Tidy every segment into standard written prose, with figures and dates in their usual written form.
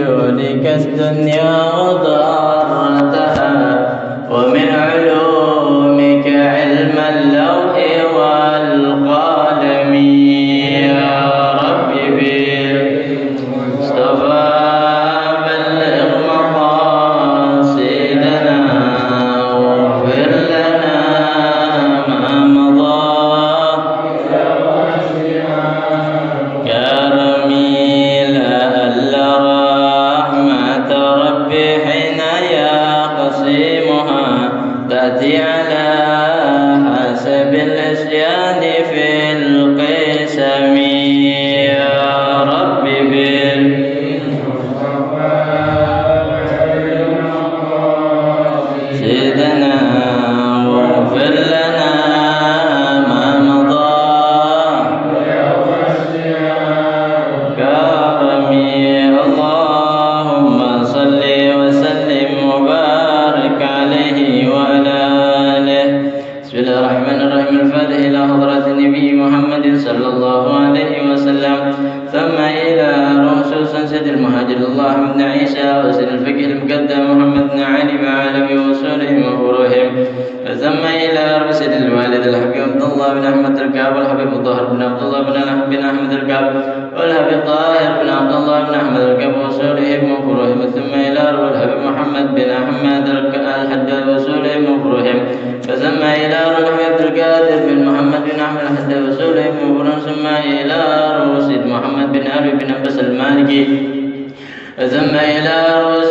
جودك الدنيا وضارتها ومن علومك علم اللوح والقلم يا رب بالمصطفى بلغ مقاصدنا واغفر لنا ما مضى كرمي لأل رحمة ربي حين يقسمها تأتي على حسب الإسيان في القسم يا رب سيدنا واغفر لنا ما مضى كرمي اللهم صل وسلم وبارك عليه وعلى آله. بسم الله الرحمن الرحيم. الفاتح إلى حضرة النبي محمد صلى الله عليه وسلم، ثم إلى رسول سيد المهاجر الله بن عيسى وسيد الفقه المقدم محمد بن علي وعلم وصولهم وفروهم، ثم إلى رسول الوالد الحبيب عبد الله بن أحمد الكعب والحبيب الطاهر بن عبد الله بن أحمد الكعب والحبيب طاهر بن عبد الله بن أحمد الكعب وصولهم وفروهم، ثم إلى روح الحبيب محمد بن أحمد الحداد وصولهم وفروهم، ثم إلى روح عبد القادر بن محمد بن أحمد الحداد وصولهم وفروهم، ثم إلى روح محمد بن علي بن عباس المالكي، ثم إلى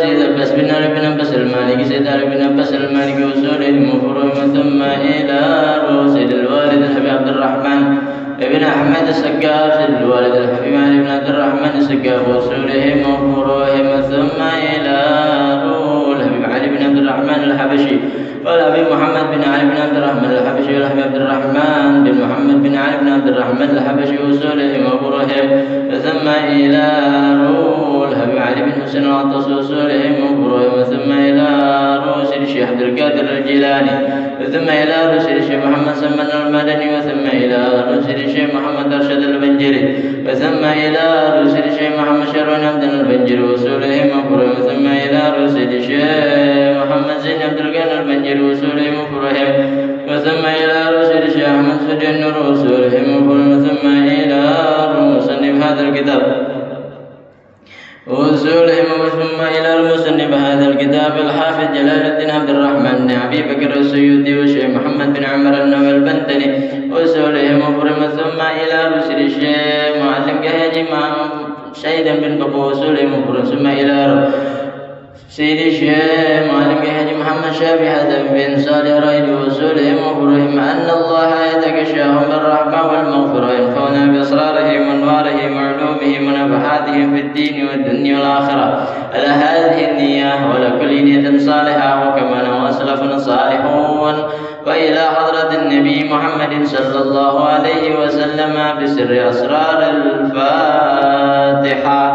سيد عباس بن علي بن عباس المالكي سيد علي بن عباس المالكي وصولهم وفروهم، ثم إلى سيد الوالد الحبيب عبد الرحمن ابن أحمد السقاف سيد الوالد الحبيب علي بن عبد الرحمن السقاف وصولهم وفروهم، ثم إلى الحبيب علي بن عبد الرحمن الحبشي والحبيب محمد بن علي بن عبد الرحمن الحبشي والحبيب عبد الرحمن بن محمد بن علي بن عبد الرحمن الحبشي وصولهم وفروهم، ثم إلى الحبيب علي بن حسين العطاس وصولهم وفروهم، ثم إلى رسول الشيخ عبد القادر الجيلاني، ثم إلى رسول الشيخ محمد سلمان المدني، وثم إلى رسول الشيخ محمد أرشد البنجري، وثم إلى رسول الشيخ محمد شرون عبد البنجري وصولهم وفروهم، ثم إلى رسول الشيخ محمد زين عبد القادر البنجري وصولهم وفروهم، وثم إلى رسول الشيخ أحمد سجن النور وصولهم وفروهم، ثم إلى مصنف هذا الكتاب وصولهم، ثم إلى المصنف هذا الكتاب الحافظ جلال الدين عبد الرحمن بن أبي بكر السيوطي والشيخ محمد بن عمر النووي البنتني وصولهم وفروهم، ثم إلى رسول الشيخ معلم كهجي شيدا بن بكر وصولهم وفروهم، ثم إلى سيد الشيخ معلم كهجي محمد شافي هذا بن صالح رائد وصولهم وفروهم، أن الله يتغشاهم بالرحمة والمغفرة وينفعنا بأسرارهم وأنوارهم وعلومهم ونفحاتهم في الدين والدنيا والآخرة، على هذه النية وعلى كل نية صالحة وكما نوى سلفنا الصالحون، وإلى حضرة النبي محمد صلى الله عليه وسلم بسر أسرار الفاتحة.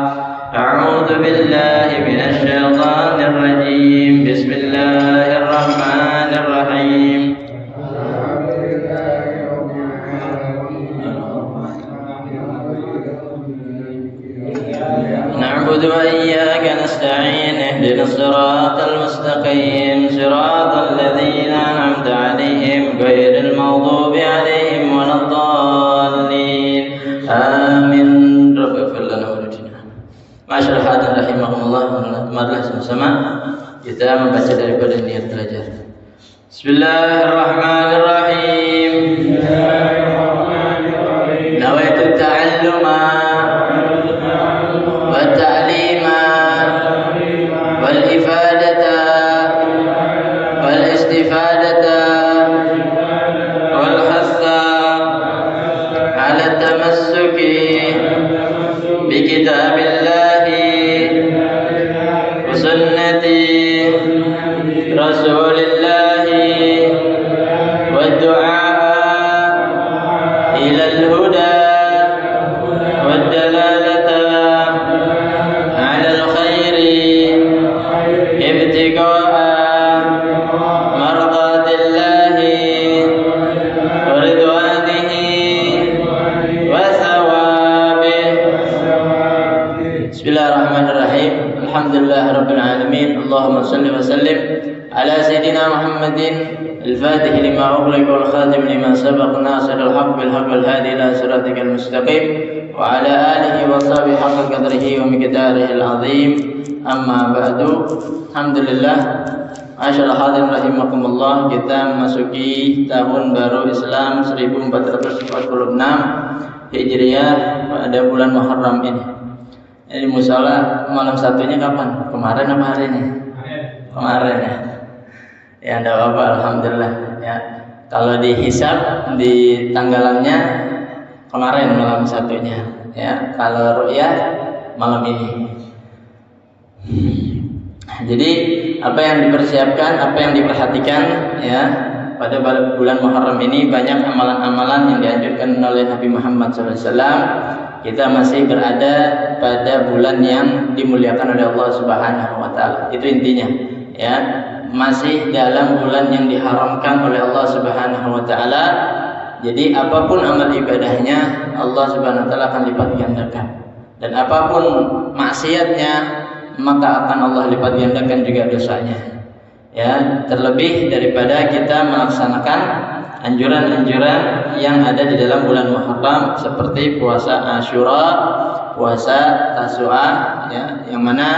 أعوذ بالله من الشيطان الرجيم. بسم الله الرحمن الرحيم. نعبد وإياك نستعين، اهدنا الصراط المستقيم صراط الذين أنعمت عليهم غير المغضوب عليهم ولا الضالين آمين. رب اغفر لنا ولوالدينا. Masyaallah hadirin rahimahumullah, marilah sama-sama kita membaca daripada niat belajar. Bismillahirrahmanirrahim. Nawaitu ta'alluma wa ta'lima wal ifadata wal istifadata wal hassa ala tamassuki bi kitabillah رسول الله والدعاء إلى الهدى والدلالة على الخير ابتغاء مرضات الله ورضوانه وثوابه Bismillahirrahmanirrahim. Alhamdulillahirabbil alamin. Allahumma shalli wa sallim ala sayyidina Muhammadin al-fatih lima ughliqa wal khatim lima sabaq nasiril haqq bil haqq wal hadi ila siratikal mustaqim wa ala alihi wa sahbihi haqqa qadrihi wa miqdarihi al-azim. Amma ba'du. Alhamdulillah. Masyaallah hadirin rahimakumullah, kita memasuki tahun baru Islam 1446 Hijriah pada bulan Muharram ini. Jadi musala malam satunya kapan? Kemarin apa hari ini? Kemarin ya. Ya enggak apa-apa, alhamdulillah ya. Kalau dihisab di tanggalannya kemarin malam satunya ya. Kalau ru'yah malam ini. Jadi apa yang dipersiapkan, apa yang diperhatikan ya pada bulan Muharram ini, banyak amalan-amalan yang dianjurkan oleh Nabi Muhammad SAW. Kita masih berada pada bulan yang dimuliakan oleh Allah Subhanahu wa taala. Itu intinya ya. Masih dalam bulan yang diharamkan oleh Allah Subhanahu wa taala. Jadi apapun amal ibadahnya Allah Subhanahu wa taala akan lipat gandakan. Dan apapun maksiatnya maka akan Allah lipat gandakan juga dosanya. Ya, terlebih daripada kita melaksanakan anjuran-anjuran yang ada di dalam bulan Muharram seperti puasa Asyura, puasa Tasu'ah ya, yang mana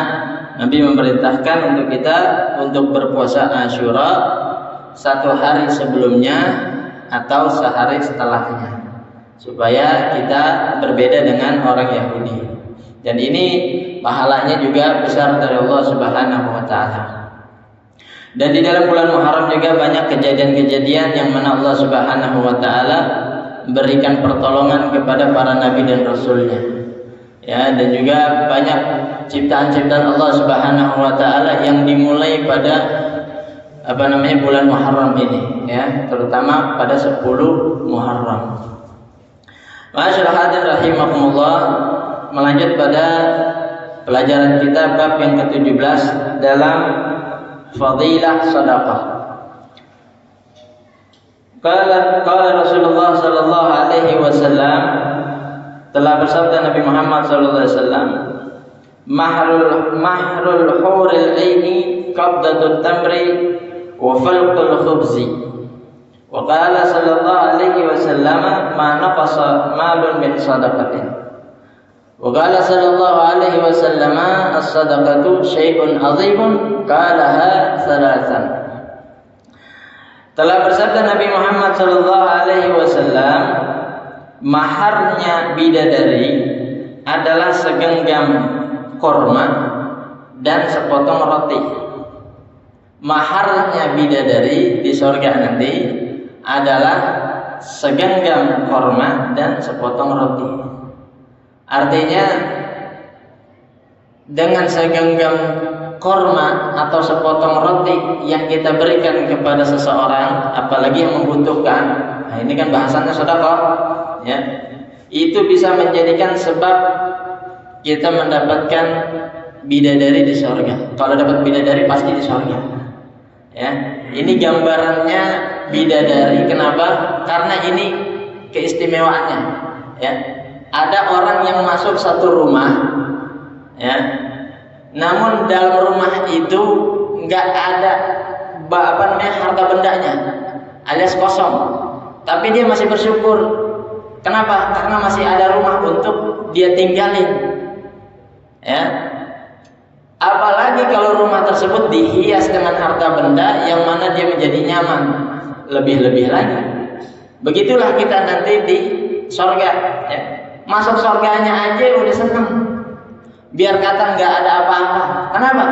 Nabi memerintahkan untuk kita untuk berpuasa Asyura 1 hari sebelumnya atau sehari setelahnya, supaya kita berbeda dengan orang Yahudi. Dan ini pahalanya juga besar dari Allah Subhanahu wa taala. Dan di dalam bulan Muharram juga banyak kejadian-kejadian yang mana Allah Subhanahu wa taala berikan pertolongan kepada para nabi dan rasulnya. Ya, dan juga banyak ciptaan-ciptaan Allah Subhanahu wa taala yang dimulai pada bulan Muharram ini ya, terutama pada 10 Muharram. Masyaallah hadirin rahimakumullah, melanjut pada pelajaran kita bab yang ke-17 dalam fadilah sedekah. Qala Rasulullah sallallahu alaihi wasallam, telah bersabda Nabi Muhammad sallallahu alaihi wasallam, mahrul huril aini qabdatut tamri wa falqul khubzi. Wa qala sallallahu alaihi wasallam, ma naqasa malun min sadaqatin. Wa qala sallallahu alaihi wasallam, as-sadaqatu syai'un 'azimun qalaha thalathan. Telah bersabda Nabi Muhammad sallallahu alaihi wasallam, maharnya bidadari adalah segenggam korma dan sepotong roti. Maharnya bidadari di surga nanti adalah segenggam korma dan sepotong roti. Artinya dengan segenggam korma atau sepotong roti yang kita berikan kepada seseorang, apalagi yang membutuhkan, nah ini kan bahasannya sedekah ya, itu bisa menjadikan sebab kita mendapatkan bidadari di surga. Kalau dapat bidadari pasti di surga ya. Ini gambarannya bidadari. Kenapa? Karena ini keistimewaannya ya. Ada orang yang masuk satu rumah ya, namun dalam rumah itu nggak ada harta bendanya, alias kosong, tapi dia masih bersyukur. Kenapa? Karena masih ada rumah untuk dia tinggalin ya. Apalagi kalau rumah tersebut dihias dengan harta benda yang mana dia menjadi nyaman, lebih-lebih lagi. Begitulah kita nanti di surga ya. Masuk surganya aja udah seneng, biar kata nggak ada apa-apa. Kenapa?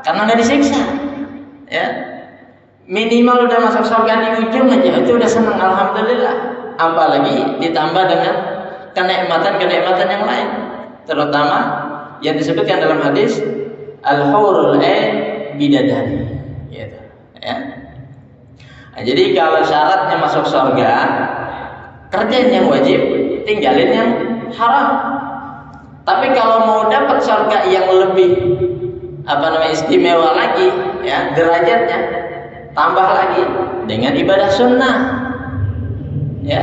Karena nggak disiksa ya. Minimal udah masuk surga di ujung aja itu udah seneng, alhamdulillah. Apalagi ditambah dengan kenikmatan-kenikmatan yang lain, terutama yang disebutkan dalam hadis al-hurul ain bidadari gitu ya. Nah, jadi kalau syaratnya masuk surga, kerjain yang wajib, tinggalin yang haram. Tapi kalau mau dapat surga yang lebih istimewa lagi ya, derajatnya tambah lagi dengan ibadah sunnah ya.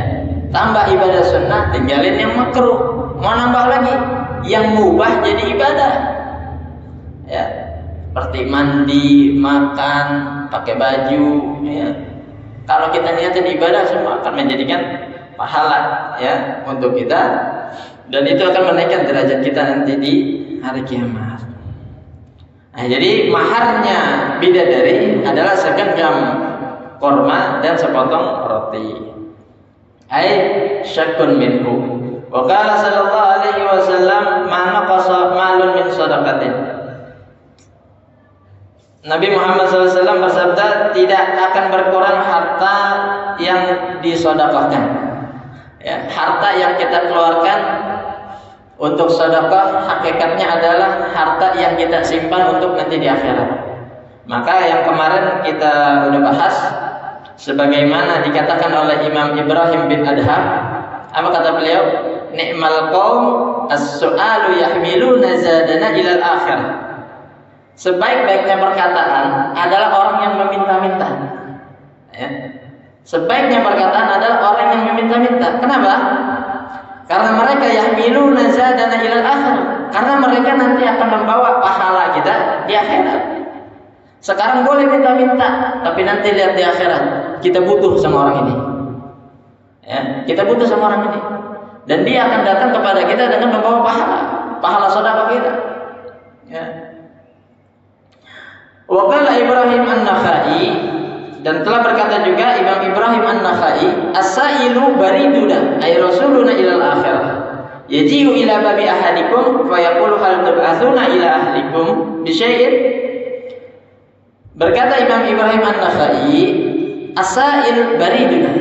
Tambah ibadah sunnah, tinggalin yang makruh. Mau nambah lagi, yang mubah jadi ibadah. Ya, seperti mandi, makan, pakai baju, ya. Kalau kita niatin ibadah semua akan menjadikan pahala ya untuk kita, dan itu akan menaikkan derajat kita nanti di hari kiamat. Nah, jadi maharnya bidadari adalah segenggam korma dan sepotong roti. Ai syakun minhu. Wa qala sallallahu alaihi wasallam ma naqasa malun min shadaqatin. Nabi Muhammad SAW bersabda, tidak akan berkurang harta yang disedekahkan. Ya, harta yang kita keluarkan untuk sedekah hakikatnya adalah harta yang kita simpan untuk nanti di akhirat. Maka yang kemarin kita udah bahas, sebagaimana dikatakan oleh Imam Ibrahim bin Adham, apa kata beliau? Ni'mal qaum as-su'alu yahmiluna zadana ilal akhirah. Sebaik-baiknya perkataan adalah orang yang meminta-minta. Ya. Sebaiknya perkataan adalah orang yang meminta-minta. Kenapa? Karena mereka yahmiluna zadana ilal akhir. Karena mereka nanti akan membawa pahala kita di akhirat. Sekarang boleh minta-minta, tapi nanti lihat di akhirat kita butuh sama orang ini. Ya, kita butuh sama orang ini. Dan dia akan datang kepada kita dengan membawa pahala sedekah kita. Ya. Wa qala Ibrahim An-Nakhai, dan telah berkata juga Imam Ibrahim An-Nakhai, as-sailu bariduna ay rasuluna ilal akhirah. Yaji'u ila babi ahadikum fa yaqulu hal tub'atsuna ila ahlikum bi syai'in. Berkata Imam Ibrahim An-Nakhai, as-sail bariduna.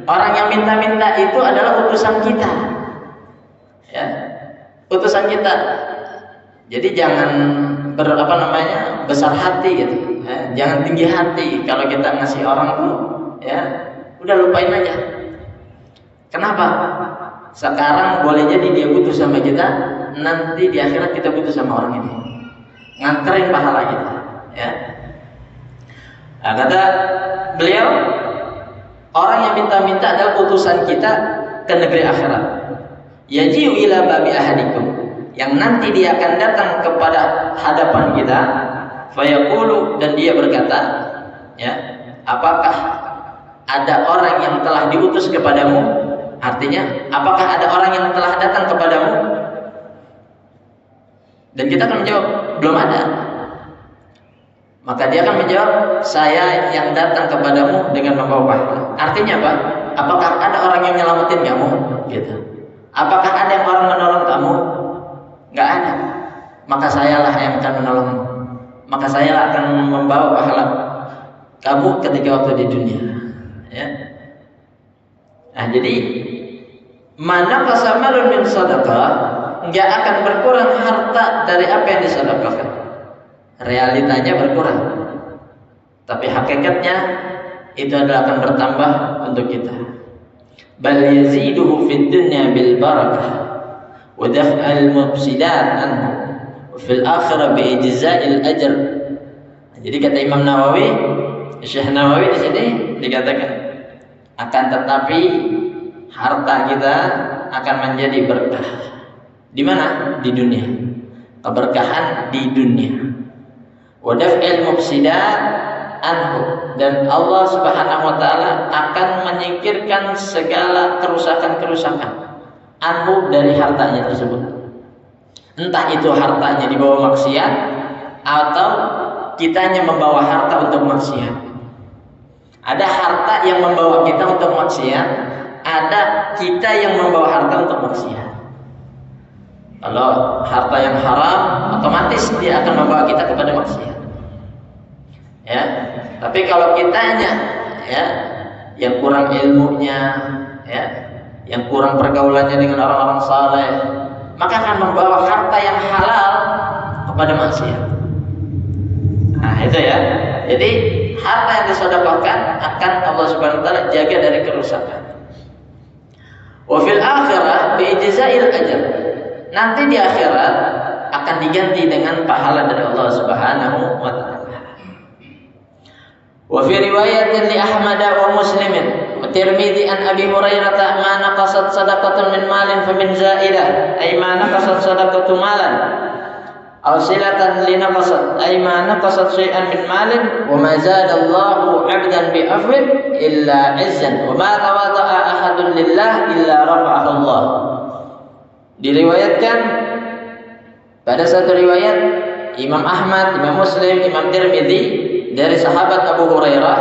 Orang yang minta-minta itu adalah utusan kita. Ya. Utusan kita. Jadi jangan besar hati gitu. Ya, jangan tinggi hati kalau kita ngasih orang tuh, ya udah lupain aja. Kenapa? Sekarang boleh jadi dia butuh sama kita, nanti di akhirat kita butuh sama orang ini, nganterin pahala kita. Ya. Nah, kata beliau, orang yang minta-minta adalah utusan kita ke negeri akhirat. Yaji'u ila babi ahadikum, yang nanti dia akan datang kepada hadapan kita, fayaqulu, dan dia berkata, ya, apakah ada orang yang telah diutus kepadamu? Artinya, apakah ada orang yang telah datang kepadamu? Dan kita akan menjawab, belum ada. Maka dia akan menjawab, saya yang datang kepadamu dengan membawa pahala. Artinya apa? Apakah ada orang yang nyelamatin kamu? Gitu. Apakah ada yang orang menolong kamu? Nggak ada. Maka sayalah yang akan menolongmu. Maka saya akan membawa pahala kamu ketika waktu di dunia. Ya. Nah, jadi mana qasamalun min sadaqah, nggak akan berkurang harta dari apa yang disedekahkan. Realitanya berkurang, tapi hakikatnya itu adalah akan bertambah untuk kita. Bal yaziduhu fid dunya bil barakah wa daf'al mufsidat anhu wa fil akhirah bi ijza'il ajr. Jadi kata Imam Nawawi, Syekh Nawawi di sini dikatakan, akan tetapi harta kita akan menjadi berkah. Di mana? Di dunia. Keberkahan di dunia. Wa daf'il mufsidat anhu, dan Allah Subhanahu wa taala akan menyingkirkan segala kerusakan-kerusakan anhu dari hartanya tersebut. Entah itu hartanya dibawa maksiat atau kitanya membawa harta untuk maksiat. Ada harta yang membawa kita untuk maksiat, ada kita yang membawa harta untuk maksiat. Kalau harta yang haram, otomatis dia akan membawa kita kepada maksiat. Ya, tapi kalau kitanya, ya, yang kurang ilmunya, ya, yang kurang pergaulannya dengan orang-orang saleh, maka akan membawa harta yang halal kepada maksiat. Nah, itu ya. Jadi harta yang disedekahkan akan Allah Subhanahu wa taala jaga dari kerusakan. Wa fil akhirah bi ijza'il ajr. Nanti di akhirat akan diganti dengan pahala dari Allah Subhanahu wa taala. Wa fi riwayatin li Ahmad wa Muslimin, Tirmidzi an Abi Hurairah ma naqasat sadaqatun min malin fa min za'idah ay ma naqasat sadaqatu malan aw silatan li naqasat ay ma naqasat syai'an min malin wa ma zada Allahu 'abdan bi afwin illa 'izzan wa ma tawada'a ahadun lillah illa rafa'ahu Allah. Diriwayatkan pada satu riwayat Imam Ahmad, Imam Muslim, Imam Tirmidzi dari sahabat Abu Hurairah,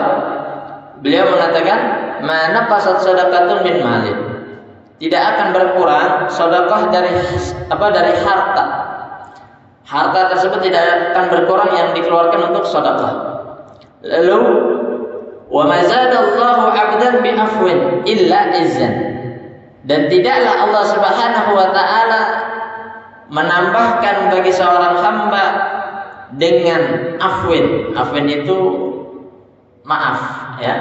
beliau mengatakan ma naqasat sadaqatun min malin, tidak akan berkurang sedekah dari harta. Harta tersebut tidak akan berkurang yang dikeluarkan untuk sedekah. Lalu wa ma zadallahu 'abdan bi afwin illa izzan, dan tidaklah Allah Subhanahu wa taala menambahkan bagi seorang hamba dengan afwin. Afwin itu maaf, ya,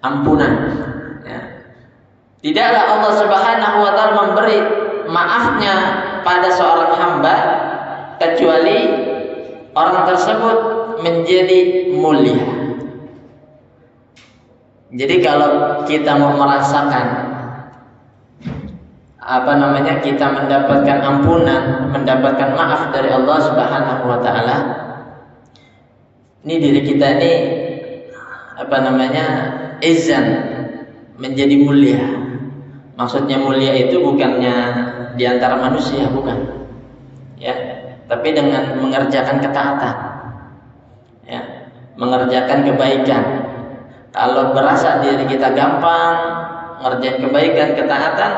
ampunan, ya. Tidaklah Allah Subhanahu wa taala memberi maafnya pada seorang hamba kecuali orang tersebut menjadi mulia. Jadi kalau kita mau merasakan kita mendapatkan ampunan, mendapatkan maaf dari Allah Subhanahu wa taala, ini diri kita ini izan, menjadi mulia. Maksudnya mulia itu bukannya di antara manusia, bukan, ya, tapi dengan mengerjakan ketaatan, ya, mengerjakan kebaikan. Kalau berasa diri kita gampang ngerjain kebaikan, ketaatan,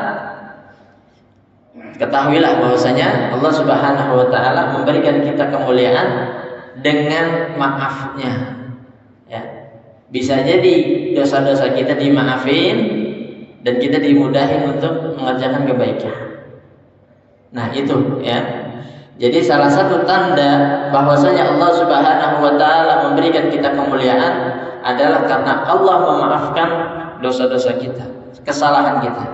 ketahuilah bahwasanya Allah Subhanahu wa taala memberikan kita kemuliaan dengan maafnya, ya. Bisa jadi dosa-dosa kita dimaafin dan kita dimudahin untuk mengerjakan kebaikan. Nah, itu, ya. Jadi salah satu tanda bahwasanya Allah Subhanahu wa taala memberikan kita kemuliaan adalah karena Allah memaafkan dosa-dosa kita, kesalahan kita.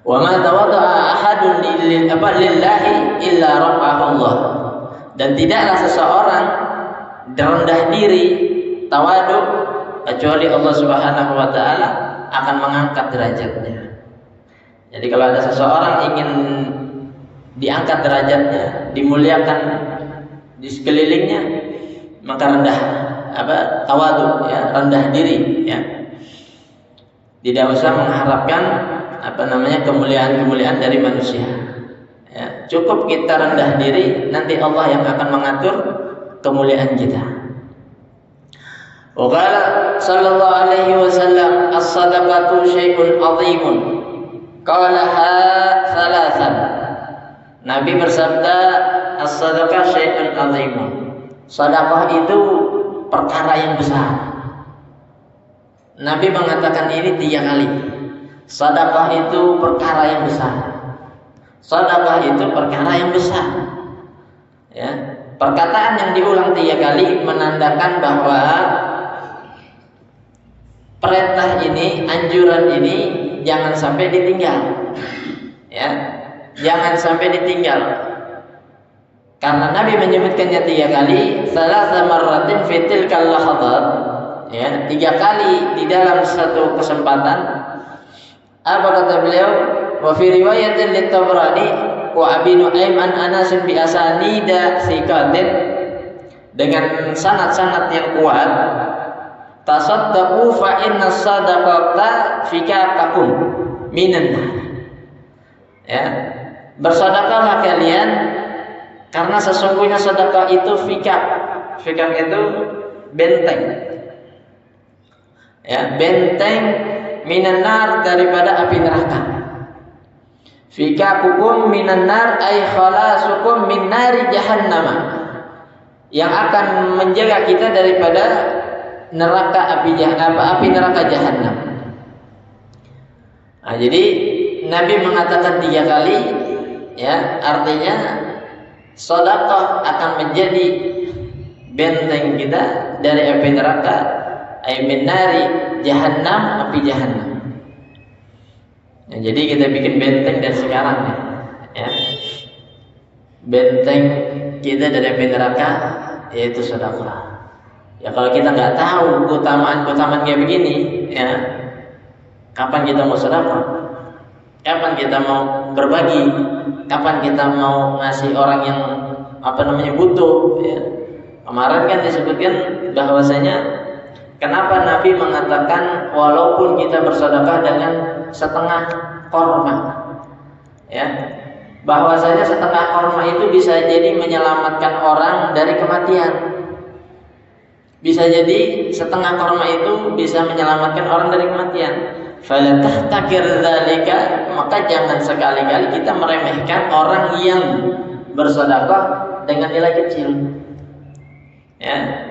Wa ma tawada'a ahadun lillahi illa rafa'ahu Allah. Dan tidaklah seseorang rendah diri, tawadu, kecuali Allah Subhanahu wa taala akan mengangkat derajatnya. Jadi kalau ada seseorang ingin diangkat derajatnya, dimuliakan di sekelilingnya, maka tawadu, ya, rendah diri, ya. Tidak usah mengharapkan kemuliaan-kemuliaan dari manusia, ya. Cukup kita rendah diri, nanti Allah yang akan mengatur kemuliaan kita. Wa qala sallallahu alaihi wasallam as-sadaqatu syai'un 'azimun qalaha thalathan. Nabi bersabda as-sadaqah syai'un 'azimun. Sedekah itu perkara yang besar. Nabi mengatakan ini 3 kali. Sedekah itu perkara yang besar. Sedekah itu perkara yang besar. Ya, perkataan yang diulang 3 kali menandakan bahwa perintah ini, anjuran ini jangan sampai ditinggal. Ya, jangan sampai ditinggal. Karena Nabi menyebutkannya 3 kali, salasa marratin fi tilkal lahadhat, ya, 3 kali di dalam satu kesempatan. Apa kata beliau? Wa fi riwayatin lit-Tabrani wa Abi Nu'aim an Anas bi asanida thiqatin, dengan sanad-sanad yang kuat. Tasaddaqu fa inna sadaqata fikakakum minan nar. Ya, bersedekahlah kalian karena sesungguhnya sedekah itu fikak. Fikak itu benteng. Ya, benteng minan nar, daripada api neraka. Fikakukum minan nar ay khalasukum min nari jahannam, yang akan menjaga kita daripada neraka api neraka jahanam. Nah, jadi Nabi mengatakan 3 kali, ya, artinya sedekah akan menjadi benteng kita dari api neraka, ay min nari jahannam, api jahanam. Nah, jadi kita bikin benteng dari sekarang, ya. Benteng kita dari api neraka yaitu sedekah. Ya kalau kita nggak tahu keutamaan kayak begini, ya kapan kita mau sedekah? Kapan kita mau berbagi? Kapan kita mau ngasih orang yang butuh? Ya. Kemarin kan disebutkan bahwasanya kenapa Nabi mengatakan walaupun kita bersedekah dengan setengah korma, ya, bahwasanya setengah korma itu bisa jadi menyelamatkan orang dari kematian. Bisa jadi setengah korma itu bisa menyelamatkan orang dari kematian. Fala tahtakir dzalika, maka jangan sekali-kali kita meremehkan orang yang bersedekah dengan nilai kecil. Ya.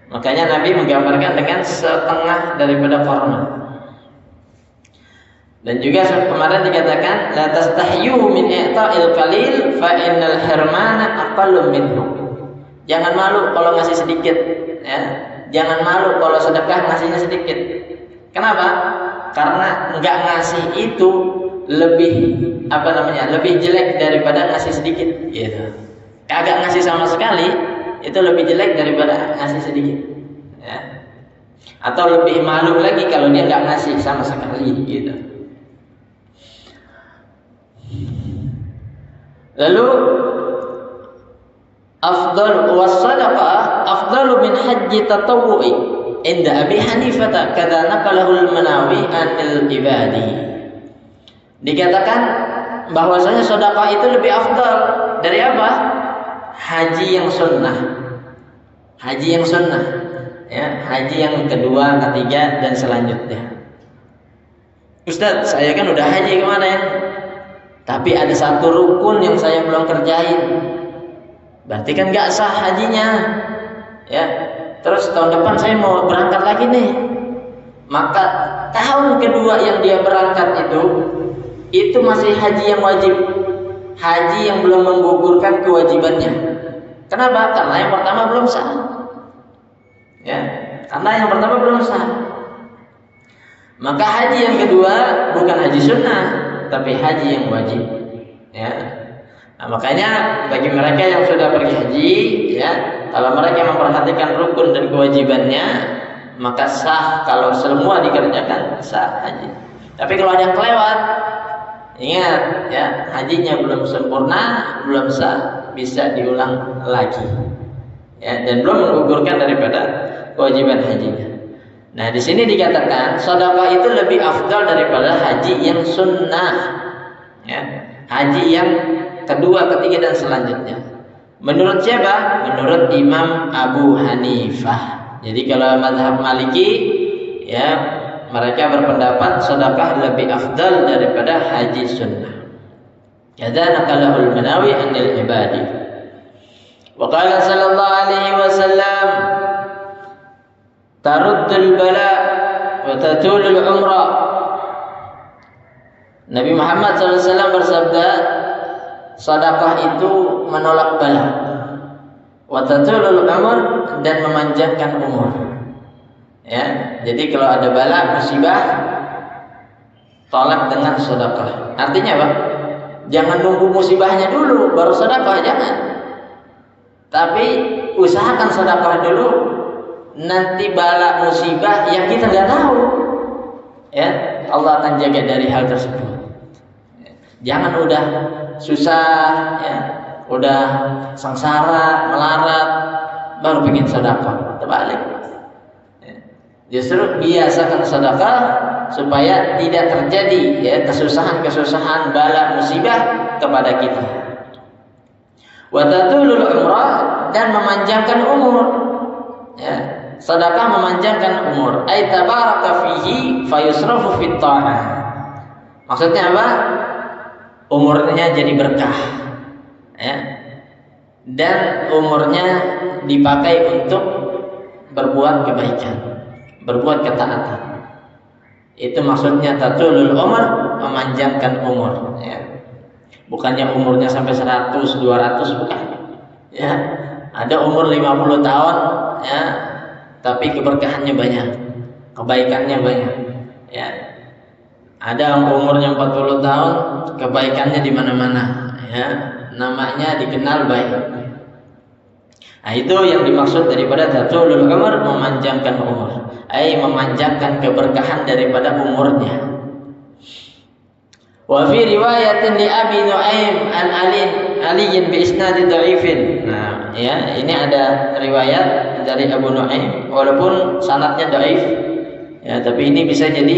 Makanya Nabi menggambarkan dengan setengah daripada korma. Dan juga kemarin dikatakan la tastahyu min i'ta'il qalil fa innal hirmana aqallu minhu. Jangan malu kalau ngasih sedikit, ya. Jangan malu kalau sedekah ngasihnya sedikit. Kenapa? Karena enggak ngasih itu lebih lebih jelek daripada ngasih sedikit, gitu. Kagak ngasih sama sekali itu lebih jelek daripada ngasih sedikit, ya. Atau lebih malu lagi kalau dia nggak ngasih sama sekali, gitu. Lalu afdal was-sadaqah afdalu min hajji tatawwu'i inda Abi Hanifah kadza naqalahu al-Manawi anil ibadi. Dikatakan bahwasanya sedekah itu lebih afdal dari apa? Haji yang sunnah. Haji yang sunnah, ya, haji yang kedua, ketiga dan selanjutnya. Ustaz, saya kan udah haji kemarin, tapi ada satu rukun yang saya belum kerjain. Berarti kan nggak sah hajinya, ya. Terus tahun depan saya mau berangkat lagi nih. Maka tahun kedua yang dia berangkat itu masih haji yang wajib, haji yang belum menggugurkan kewajibannya. Kenapa? Karena yang pertama belum sah, ya. Karena yang pertama belum sah. Maka haji yang kedua bukan haji sunnah, tapi haji yang wajib, ya. Nah, makanya bagi mereka yang sudah pergi haji, ya, kalau mereka memperhatikan rukun dan kewajibannya, maka sah. Kalau semua dikerjakan, sah haji. Tapi kalau ada yang kelewat, ingat, ya, hajinya belum sempurna, belum sah, bisa diulang lagi, ya, dan belum menggugurkan daripada kewajiban hajinya. Nah, di sini dikatakan sedekah itu lebih afdal daripada haji yang sunnah, ya, haji yang kedua, ketiga dan selanjutnya. Menurut siapa? Menurut Imam Abu Hanifah. Jadi kalau mazhab Maliki, ya, mereka berpendapat sedekah lebih afdal daripada haji sunnah. Kadza naqalahu al-Manawi anil ibadi. Wa qala sallallahu alaihi wasallam taruddul bala wa tatulul umrah. Nabi Muhammad SAW bersabda, sedekah itu menolak bala, wa tatulul umur, dan memanjangkan umur. Ya, jadi kalau ada bala, musibah, tolak dengan sedekah. Artinya apa? Jangan nunggu musibahnya dulu baru sedekah, jangan. Tapi usahakan sedekah dulu. Nanti bala musibah yang kita nggak tahu, ya, Allah akan jaga dari hal tersebut. Jangan udah susah, ya, udah sengsara, melarat, baru pengen sedekah. Terbalik. Justru biasakan sedekah supaya tidak terjadi, ya, kesusahan-kesusahan, bala musibah kepada kita. Wa tatulul umrah, dan memanjangkan umur, ya. Sedekah memanjangkan umur. Ay tabaraka fihi fayusrafu fit ta'ah. Maksudnya apa? Umurnya jadi berkah, ya. Dan umurnya dipakai untuk berbuat kebaikan, berbuat ketaatan. Itu maksudnya tatulul umur, memanjangkan umur, ya. Bukannya umurnya sampai 100, 200, bukan. Ya, ada umur 50 tahun, ya, tapi keberkahannya banyak, kebaikannya banyak, ya. Ada umurnya 40 tahun, kebaikannya di mana-mana, ya. Namanya dikenal baik. Nah, itu yang dimaksud daripada tatulul umur, memanjangkan umur, memanjangkan keberkahan daripada umurnya. Wa fi riwayatin li Abi Nuaim an Ali bi isnad dhaifin. Nah, ya, ini ada riwayat dari Abu Nuaim walaupun sanadnya dhaif. Ya, tapi ini bisa jadi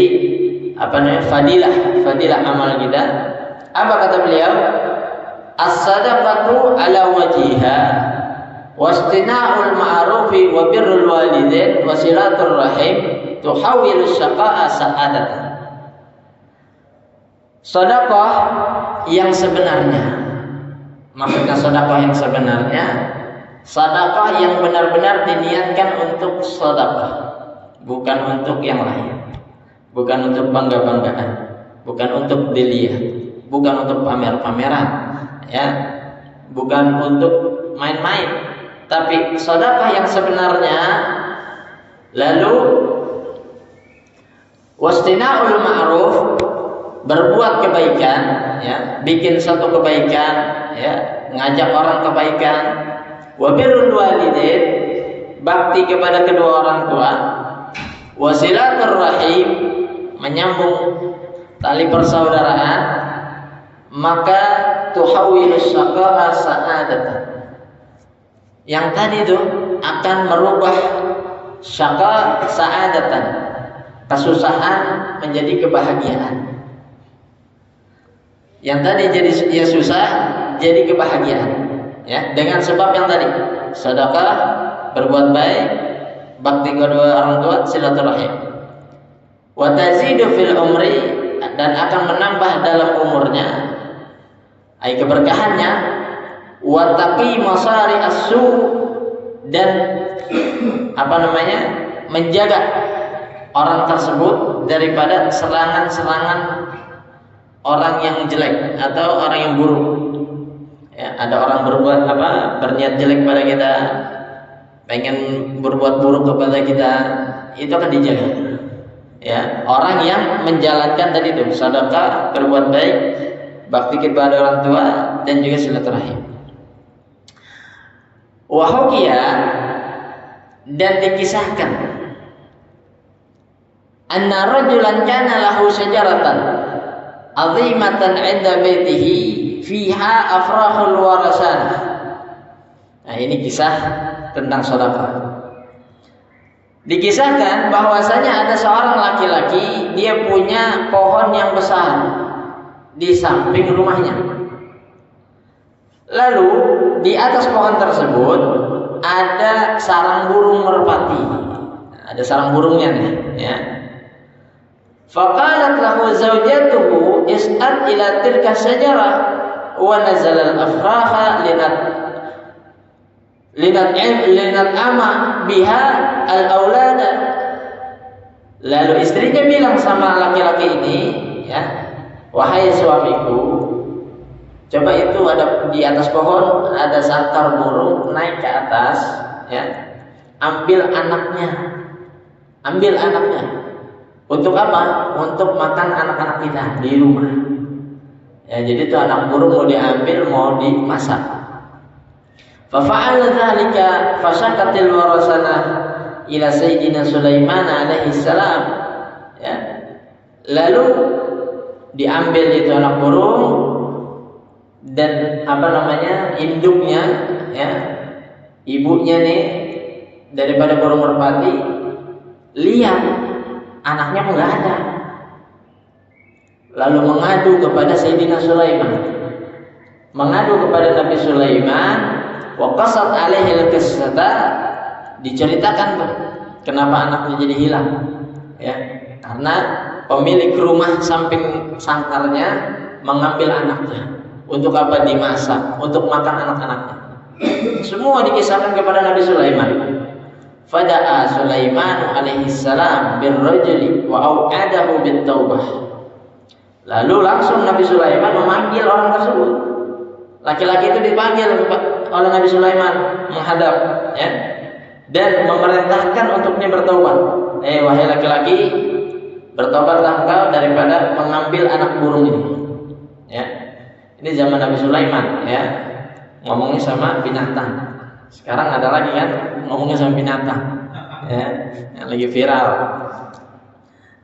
fadilah amal kita. Apa kata beliau? As-sadaqatu ala wajiha wastina'ul ma'rufi wa birrul walidain wa silatur rahim tuhawwilu syaqa'a sa'adatan. Sedekah yang sebenarnya, maksudnya sedekah yang sebenarnya, sedekah yang benar-benar diniatkan untuk sedekah, bukan untuk yang lain, bukan untuk bangga-banggaan, bukan untuk dilihat, bukan untuk pamer-pameran, ya, bukan untuk main-main, tapi sedekah yang sebenarnya. Lalu wastina'ul ma'ruf, berbuat kebaikan, ya, bikin satu kebaikan, ya, ngajak orang kebaikan. Wa birrul walidain, bakti kepada kedua orang tua. Wa silatur rahim, menyambung tali persaudaraan. Maka tuhawwilus syaqa'a sa'adatan. Yang tadi itu akan merubah syaqa sa'adatan, kesusahan menjadi kebahagiaan. Yang tadi jadi ya susah jadi kebahagiaan, ya, dengan sebab yang tadi sedekah, berbuat baik, bakti kedua orang tua, silaturahim. Wa tazidu fil umri, dan akan menambah dalam umurnya, keberkahannya. Wa taqi masari as-su, dan menjaga orang tersebut daripada serangan-serangan orang yang jelek atau orang yang buruk. Ya, ada orang berniat jelek pada kita, pengen berbuat buruk kepada kita, itu akan dijaga. Ya, orang yang menjalankan tadi itu sedekah, berbuat baik, bakti kepada orang tua, dan juga silaturahim. Wa hukiya, dan dikisahkan, anna rajulan kana lahu syajaratan azimatan 'inda baitihi fiha afrahul warasanah. Nah, ini kisah tentang sedekah. Dikisahkan bahwasanya ada seorang laki-laki, dia punya pohon yang besar di samping rumahnya. Lalu di atas pohon tersebut ada sarang burung merpati. Ada sarang burungnya nih, ya. Faqalat lahu zawjatuhu is'ad ila tilka syajarah wa nazala al-afraha linat ama biha al-aulada. Lalu istrinya bilang sama laki-laki ini, ya, wahai suamiku, coba itu ada di atas pohon ada sangkar burung, naik ke atas, ya, ambil anaknya. Untuk apa? Untuk makan anak-anak kita di rumah. Ya, jadi itu anak burung mau diambil, mau dimasak. Fa fa'ala dzalika fasyaqatil warasanah ila sayyidina Sulaiman alaihi salam. Ya. Lalu diambil itu anak burung dan induknya, ya, ibunya nih daripada burung merpati, lihat anaknya nggak ada, lalu mengadu kepada Sayyidina Sulaiman, mengadu kepada Nabi Sulaiman. Wa qasat alaihi al-qissata, diceritakan tuh kenapa anaknya jadi hilang, ya, karena pemilik rumah samping sangkarnya mengambil anaknya. Untuk apa? Dimasak, untuk makan anak-anaknya. Semua dikisahkan kepada Nabi Sulaiman. Fada'a Sulaiman alaihi salam birrajuli wa au'adahu bit-taubah. Lalu langsung Nabi Sulaiman memanggil orang tersebut. Laki-laki itu dipanggil oleh Nabi Sulaiman menghadap, ya, dan memerintahkan untuknya bertaubat. Wahai laki-laki, bertobatlah engkau daripada mengambil anak burung ini. Ya. Ini zaman Nabi Sulaiman, ya, ngomongnya sama binatang. Sekarang ada lagi kan ngomongin sama binatang, ya, yang lagi viral.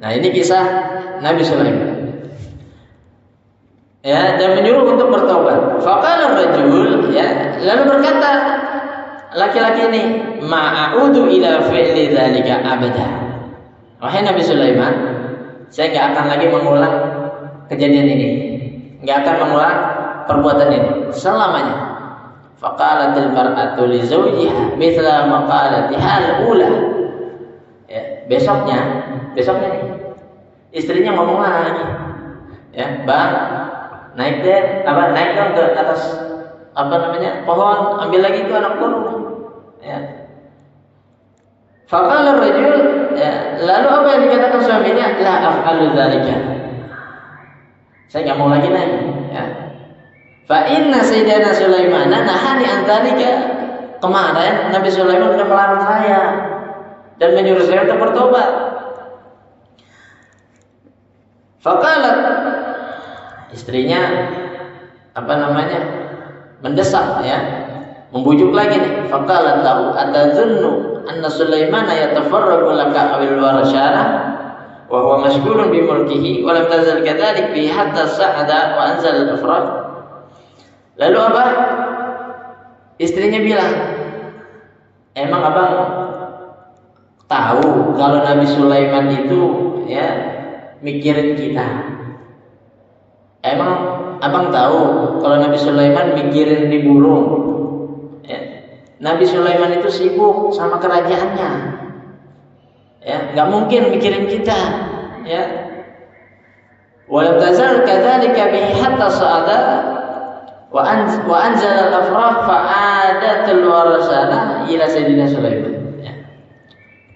Nah, ini kisah Nabi Sulaiman. Ya, dan menyuruh untuk bertobat. Faqala ar-rajul, ya, lalu berkata laki-laki ini, ma'audu ila fi'li dzalika abada. Wahai Nabi Sulaiman, saya enggak akan lagi mengulang kejadian ini. Enggak akan mengulang perbuatan ini selamanya. Faqalatil mar'atu li zawjiha mithla maqalatiha al-ula. Ya, besoknya nih istrinya ngomong lagi. Ya, Bang, naik dong ke atas pohon, ambil lagi itu anak burung. Ya. Faqala ar-rajul, ya, lalu apa yang dikatakan suaminya? La af'alu dzalika. Saya enggak mau lagi naik, ya. Fa inna sayyidina Sulaiman nahani an dzalika. Kemarin Nabi Sulaiman sudah melarang saya dan menyuruh saya untuk bertobat. Faqalat, istrinya mendesak, ya, membujuk lagi nih. Faqalat lahu atazunnu anna Sulaiman yatafarraqu laka awil warashana wa huwa mashghulun bi mulkihi wa lam tazal kadzalik bi hatta sa'ada wa anzal al-afraq. Lalu apa? Istrinya bilang, emang abang tahu kalau Nabi Sulaiman itu, ya, mikirin kita? Emang abang tahu kalau Nabi Sulaiman mikirin di burung? Ya. Nabi Sulaiman itu sibuk sama kerajaannya, ya, nggak mungkin mikirin kita, ya. Walam tazal kadzalika bihi hatta sa'ada wa anzala al-afrah fa'adatul warasana ila sayyidina Sulaiman. Ya.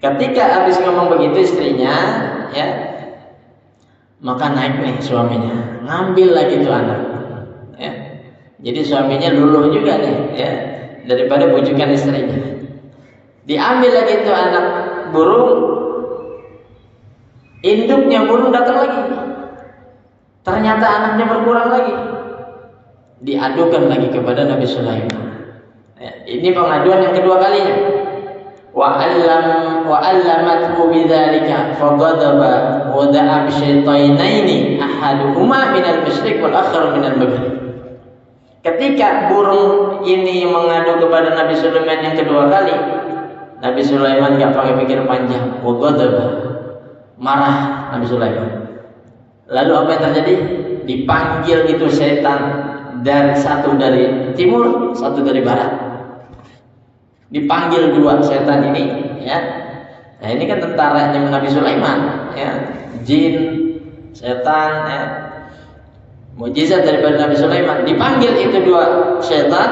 Ketika habis ngomong begitu istrinya, ya, maka naik nih suaminya, ngambil lagi tuh anak, ya. Jadi suaminya luluh juga nih, ya, daripada bujukan istrinya. Diambil lagi tuh anak burung, induknya burung datang lagi. Ternyata anaknya berkurang lagi. Diadukan lagi kepada Nabi Sulaiman. Ya, ini pengaduan yang kedua kalinya. Wa allamathu bidzalika faghadaba wa da'a bi syaitainaini ahaduhuma minal masyriq wal akhar minal maghrib. Ketika burung ini mengadu kepada Nabi Sulaiman yang kedua kali, Nabi Sulaiman enggak pakai pikir panjang, wa ghadaba, marah Nabi Sulaiman. Lalu apa yang terjadi? Dipanggil itu setan, satu dari timur, satu dari barat. Dipanggil dua setan ini, ya. Nah, ini kan tentaranya Nabi Sulaiman, ya. Jin, setan, ya. Mukjizat daripada Nabi Sulaiman. Dipanggil itu dua setan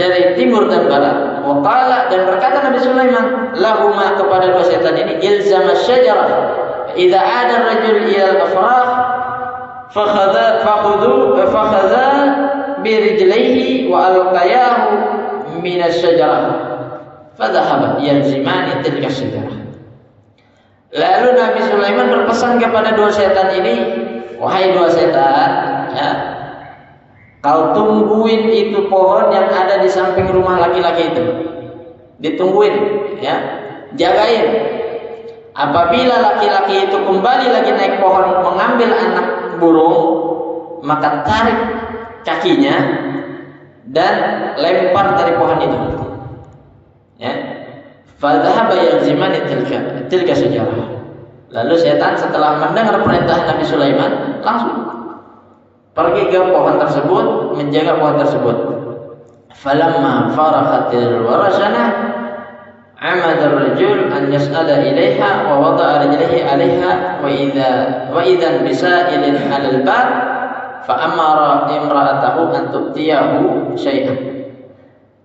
dari timur dan barat. Waqala, dan berkata Nabi Sulaiman lahuma kepada dua setan ini, ilzama syajarah idza ada ar-rajul ila al-afrah fakhadha birijlaihi wa alqayahu min asy-syajarah fadhahaba yanzimani tilka asy-syajarah. Lalu Nabi Sulaiman berpesan kepada dua setan ini, wahai dua setan, ya, kau tungguin itu pohon yang ada di samping rumah laki-laki itu. Ditungguin, ya, jagain. Apabila laki-laki itu kembali lagi naik pohon mengambil anak burung, maka tarik kakinya dan lempar dari pohon itu, ya. Fadhahaba yanzimani tilka syajarah. Lalu setan setelah mendengar perintah Nabi Sulaiman langsung pergi ke pohon tersebut, menjaga pohon tersebut. Falamma faraghatil warasana amada ar-rajul an yas'ala ilaiha wa wada'a rijlaihi 'alaiha wa idzan bisa'ilin 'alal bab fa amara imra'atahu an tu'tiyahu syai'an.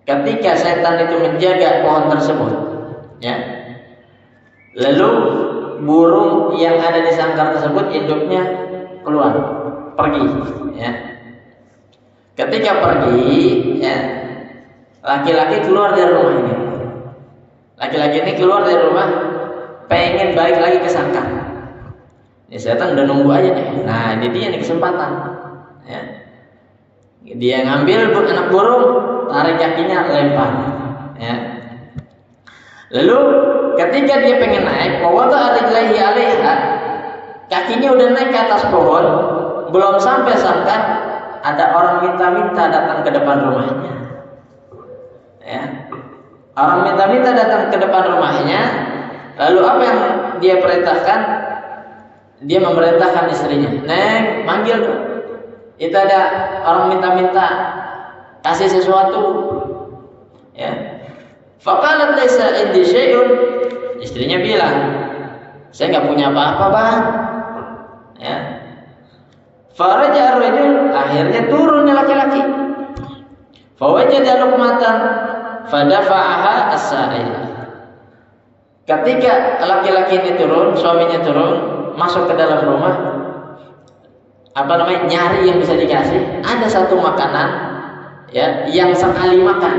Ketika setan itu menjaga pohon tersebut, ya, lalu burung yang ada di sangkar tersebut induknya keluar, pergi, ya. Ketika pergi, ya, laki-laki keluar dari rumah ini. Laki-laki ini keluar dari rumah, pengen balik lagi ke sangkar. Ya, setan udah nunggu aja nih. Nah, ini dia nih kesempatan, ya. Dia ngambil anak burung, tarik kakinya, lempar, ya. Lalu ketika dia pengen naik, wawada rijlaihi 'alaiha, kakinya udah naik ke atas pohon, belum sampai sangkar ada orang minta-minta datang ke depan rumahnya. Ya. Orang minta-minta datang ke depan rumahnya, lalu apa yang dia perintahkan? Dia memerintahkan istrinya, "Neng, manggil dong. Itu ada orang minta-minta kasih sesuatu." Ya. Faqalat laisa indi syai'un. Istrinya bilang, "Saya enggak punya apa-apa, Bang." Ya. Faraja ar-rajul, akhirnya turunnya laki-laki. Fawajada luqmatan fadafa'aha as-sa'il. Ketika laki-laki ini turun, suaminya turun, masuk ke dalam rumah, nyari yang bisa dikasih. Ada satu makanan, ya, yang sekali makan,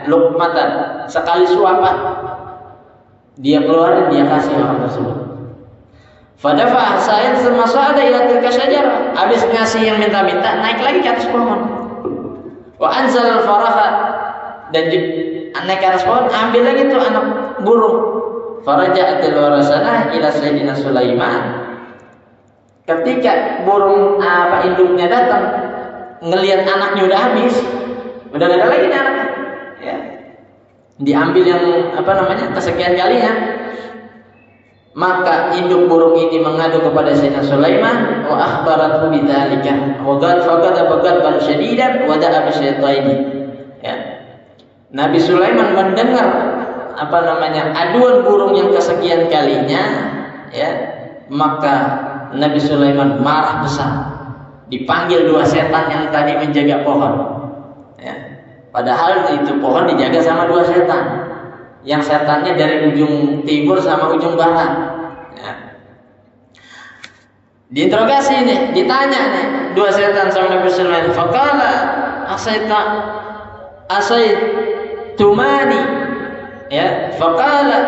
luqmatan, sekali suapan, dia keluarin, dia kasih orang tersebut. Fadafa'aha as-sa'il semasa ada ila tilka syajarah. Habis ngasih yang minta-minta, naik lagi ke atas pohon. Wa anzal al-faraha, dan naik ke atas pohon, ambil lagi tuh anak burung. Faraja'atil warasanah ila Sayyidina Sulaiman. Ketika burung induknya datang, ngelihat anaknya udah habis, udah gak ada lagi nih anaknya, ya. Diambil yang kesekian kalinya. Maka induk burung ini mengadu kepada Sayyidina Sulaiman, wa akhbarathu bidzalika wa qad faqada ghadban syadidan wa da'a bisyaitaini. Ya. Nabi Sulaiman mendengar aduan burung yang kesekian kalinya, ya, maka Nabi Sulaiman marah besar. Dipanggil dua setan yang tadi menjaga pohon, ya. Padahal itu pohon dijaga sama dua setan. Yang setannya dari ujung timur sama ujung barat, ya. Diinterogasi nih, ditanya nih dua setan sama Nabi Sulaiman. Faqala asaitumani, ya. Faqala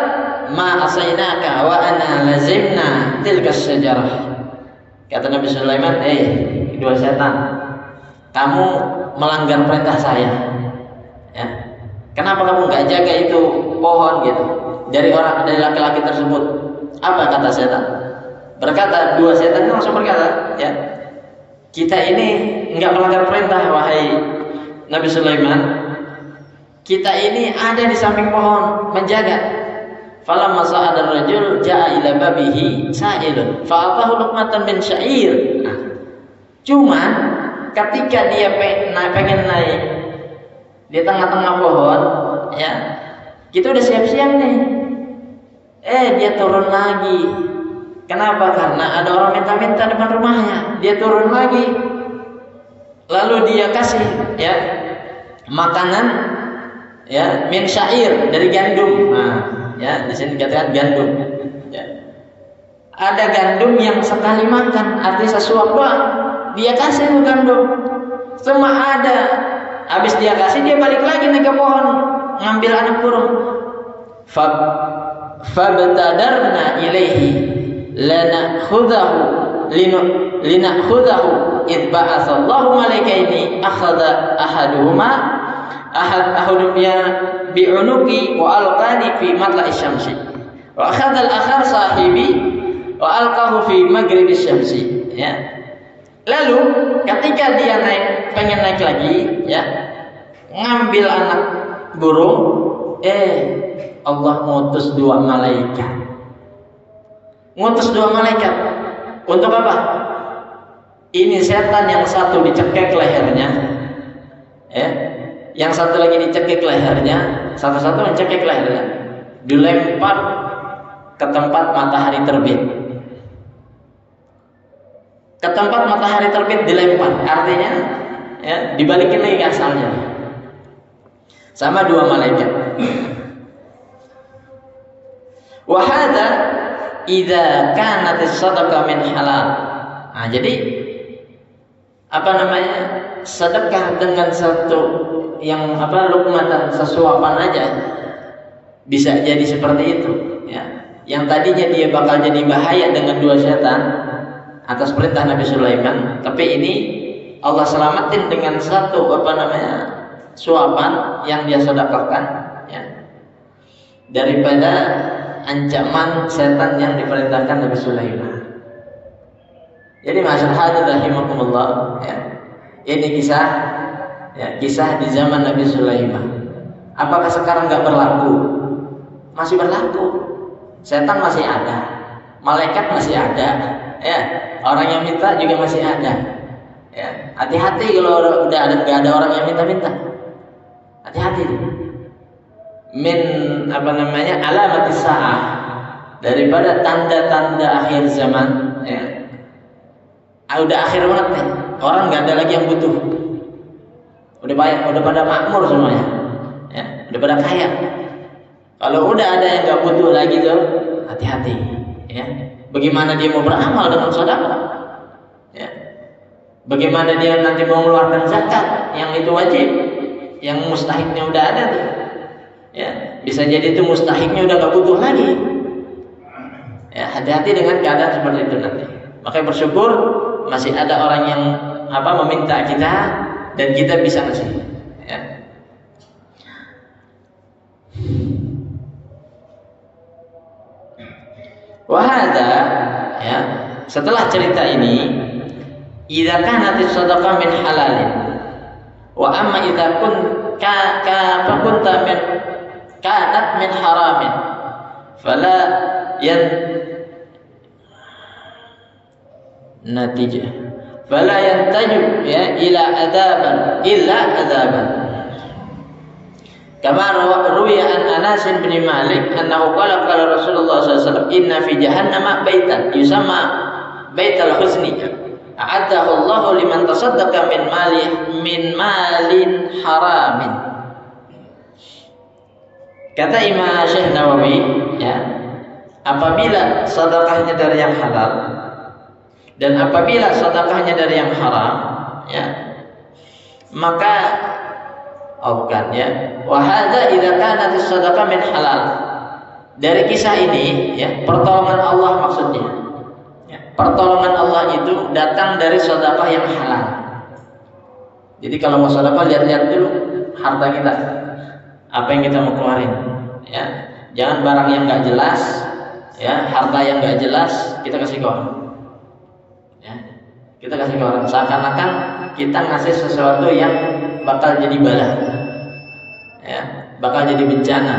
ma asainaka wa ana lazimna tilka syajarah. Kata Nabi Sulaiman, dua setan, kamu melanggar perintah saya, ya. Kenapa kamu nggak jaga itu pohon gitu dari laki-laki tersebut? Apa kata setan? Berkata, dua setan langsung berkata, ya, kita ini nggak melanggar perintah, wahai Nabi Sulaiman. Kita ini ada di samping pohon menjaga. Falamma sa'ada ar-rajul ja'a ila babihi sa'ilun fa'atahu luqmatan min sya'ir. Cuman ketika dia pengen naik di tengah-tengah pohon, ya, kita udah siap-siap nih. Dia turun lagi. Kenapa? Karena ada orang minta-minta depan rumahnya. Dia turun lagi. Lalu dia kasih, ya, makanan, ya, min syair, dari gandum. Nah, ya, di sini dikatakan gandum. Ya. Ada gandum yang sekali makan, artinya sesuap doang. Dia kasih tuh gandum. Semua ada. Habis dia kasih, dia balik lagi naik ke pohon ngambil anak burung. Fabtadarna ilaihi linakhudahu id ba'atsallahu malaikaini akhadha ahadum bi'unuki wa alqani fi matla'i syamsi wa akhadha al-akhar sahibi wa alqahu fi maghribi syamsi, ya. Lalu ketika dia pengen naik lagi, ya, ngambil anak burung, Allah ngutus dua malaikat. Ngutus dua malaikat untuk apa? Ini setan yang satu dicekik lehernya, ya, yang satu lagi dicekik lehernya, satu-satu mencekik lehernya, dilempar ke tempat matahari terbit. Ke tempat matahari terbit dilempar, artinya, ya, dibalikin lagi ke asalnya sama dua malaikat. Wa hadza idza kanat as-sadaqah min halal. Nah, jadi sedekah dengan satu yang luqmatan, sesuapan aja bisa jadi seperti itu, ya. Yang tadinya dia bakal jadi bahaya dengan dua setan atas perintah Nabi Sulaiman, tapi ini Allah selamatin dengan satu suapan yang dia sedekahkan, ya. daripada ancaman setan yang diperintahkan Nabi Sulaiman. Jadi masyarakat rahimakumullah, ya, ini kisah di zaman Nabi Sulaiman. Apakah sekarang nggak berlaku? Masih berlaku. Setan masih ada, malaikat masih ada, ya, orang yang minta juga masih ada. Ya, hati-hati kalau udah nggak ada orang yang minta-minta. Hati-hati. Alamat sa'ah, daripada tanda-tanda akhir zaman, ya. Udah akhir banget nih. Orang nggak ada lagi yang butuh. Udah pada makmur semuanya. Ya, udah pada kaya. Kalau udah ada yang nggak butuh lagi tuh, hati-hati. Ya. Bagaimana dia mau beramal dengan sedekah? Ya. Bagaimana dia nanti mau mengeluarkan zakat yang itu wajib, yang mustahiknya udah ada tuh. Ya, bisa jadi itu mustahiknya udah nggak butuh lagi. Ya, hati-hati dengan keadaan seperti itu nanti. Makanya bersyukur masih ada orang yang meminta kita dan kita bisa ngasih. Ya. Wahada, ya, setelah cerita ini, idza kanat as-sadaqah min halalin, wa amma idza kunta kanat min haramin, fala yantaju ila adaban. Kama ruwiya an Anas bin Malik annahu qala Rasulullah sallallahu alaihi wasallam inna fi jahannama baitan yusamma baital huzni a'addahu Allah liman tasaddaqa min malin haramin. Kata Imam Syekh Nawawi, ya, apabila sedekahnya dari yang halal dan apabila sedekahnya dari yang haram, ya, maka wa hadza idza kanat as-sadaqah min halal. Dari kisah ini, ya, pertolongan Allah maksudnya. Ya, pertolongan Allah itu datang dari sedekah yang halal. Jadi kalau mau sedekah, lihat-lihat dulu harta kita. Apa yang kita mau keluarin, ya. Jangan barang yang enggak jelas, ya, harta yang enggak jelas kita kasih ke orang. Ya. Kita kasih ke orang seakan-akan kita ngasih sesuatu yang bakal jadi bala, ya, bakal jadi bencana.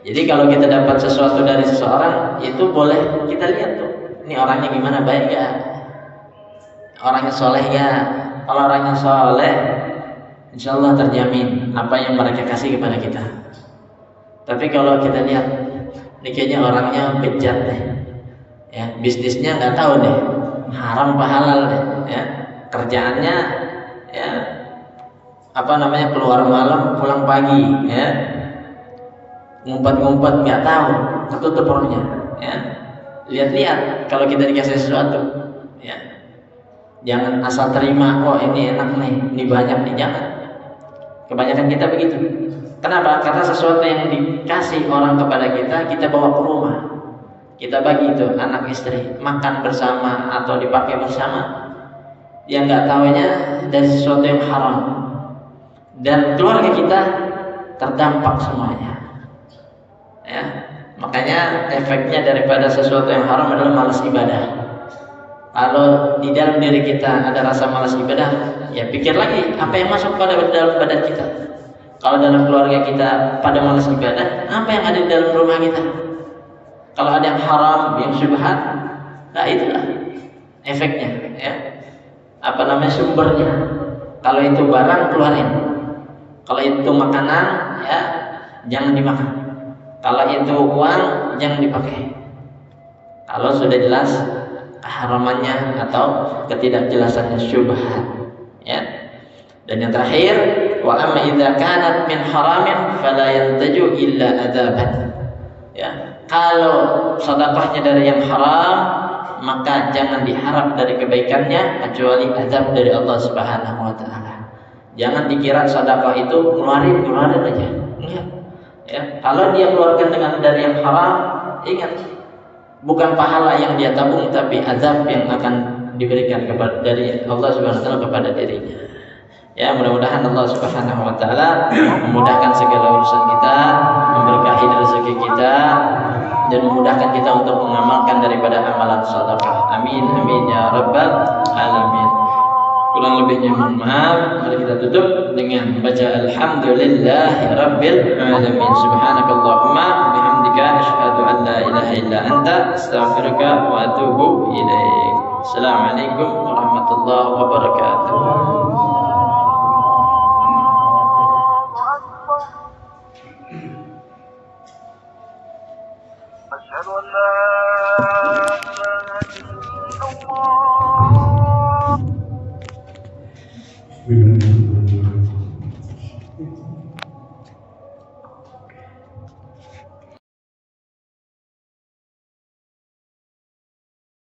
Jadi kalau kita dapat sesuatu dari seseorang, itu boleh kita lihat tuh, ini orangnya gimana, baik gak, orangnya soleh gak. Kalau orangnya soleh, insya Allah terjamin apa yang mereka kasih kepada kita. Tapi kalau kita lihat, ini kayaknya orangnya bejat deh, ya, bisnisnya nggak tahu deh, haram apa halal deh, ya, kerjaannya, ya, keluar malam pulang pagi, ya, ngumpet-ngumpet nggak tahu, ketutup perutnya, ya. Lihat-lihat kalau kita dikasih sesuatu, ya, jangan asal terima, oh ini enak nih, ini banyak nih, jangan. Kebanyakan kita begitu. Kenapa? Karena sesuatu yang dikasih orang kepada kita, kita bawa ke rumah, kita bagi itu anak istri, makan bersama atau dipakai bersama. Yang nggak tahunya dari sesuatu yang haram, dan keluarga kita terdampak semuanya, ya. Makanya efeknya daripada sesuatu yang haram adalah malas ibadah. Kalau di dalam diri kita ada rasa malas ibadah, ya pikir lagi apa yang masuk pada dalam badan kita. Kalau dalam keluarga kita pada malas ibadah, apa yang ada di dalam rumah kita? Kalau ada yang haram, yang syubhat, nah itulah efeknya, ya. Sumbernya. Kalau itu barang, keluarin. Kalau itu makanan, ya, jangan dimakan. Kalau itu uang, jangan dipakai. Kalau sudah jelas keharamannya atau ketidakjelasannya syubhat, ya. Dan yang terakhir, wa amma idza kanat min haramin fala yantaju illa adaban. Ya, kalau sedekahnya dari yang haram, maka jangan diharap dari kebaikannya kecuali azab dari Allah Subhanahu wa taala. Jangan dikira sedekah itu keluarin aja. Enggak. Ya, kalau dia keluarkan dari yang haram, ingat, bukan pahala yang dia tabung, tapi azab yang akan diberikan dari Allah Subhanahu wa taala kepada dirinya. Ya, mudah-mudahan Allah Subhanahu wa taala memudahkan segala urusan kita, memberikan kepada amalan sedekah. Amin amin ya rabbal alamin. Kurang lebihnya mohon maaf. Mari kita tutup dengan membaca alhamdulillahirabbil alamin. Subhanakallahumma bihamdika asyhadu an la ilaha illa anta astaghfiruka wa atubu ilaik. Assalamualaikum warahmatullahi wabarakatuh. أشهد أن لا إله إلا الله